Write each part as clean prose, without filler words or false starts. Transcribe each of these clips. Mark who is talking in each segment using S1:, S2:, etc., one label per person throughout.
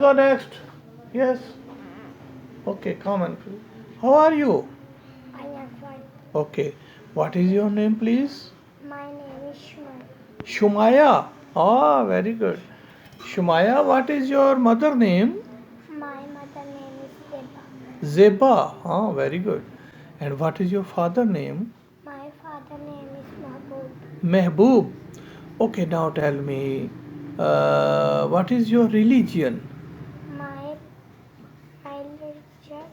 S1: The next. Yes. Okay, come on. How are you?
S2: I am fine.
S1: Okay. What is your name, please?
S2: My name is Shumaya.
S1: Shumaya. Ah, very good. Shumaya, what is your mother name?
S2: My mother name is Deba.
S1: Zeba. Ah, very good. And what is your father name?
S2: My father name is Mahbub.
S1: Mehboob. Okay, now tell me, what is your religion?
S2: My religion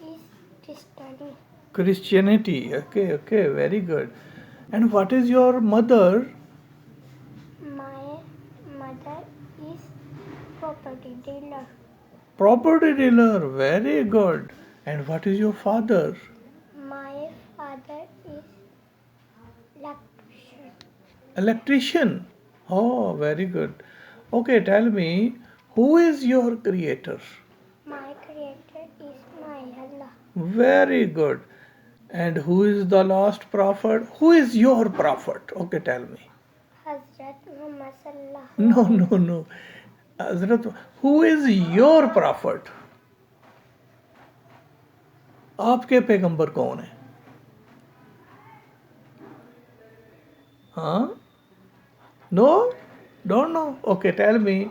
S2: is Christianity.
S1: Christianity. Okay, okay, very good. And what is your mother?
S2: My mother is property dealer.
S1: Property dealer. Very good. And what is your father?
S2: My father is electrician.
S1: Electrician. Oh, very good. Okay, tell me, who is your creator?
S2: My creator is my Allah.
S1: Very good. And who is the last prophet? Who is your prophet? Okay, tell me.
S2: Hazrat Muhammad sallallahu
S1: No,
S2: alaihi
S1: no, no. Hazrat, who is your prophet? आपके पैगंबर कौन है? हाँ? No? Don't know? Okay, tell me.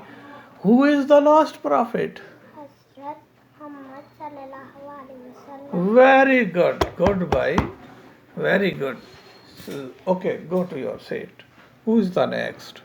S1: Who is the last prophet?
S2: Hazrat Muhammad sallallahu alaihi wasallam.
S1: Very good. Goodbye. Very good. So, okay, go to your seat. Who is the next?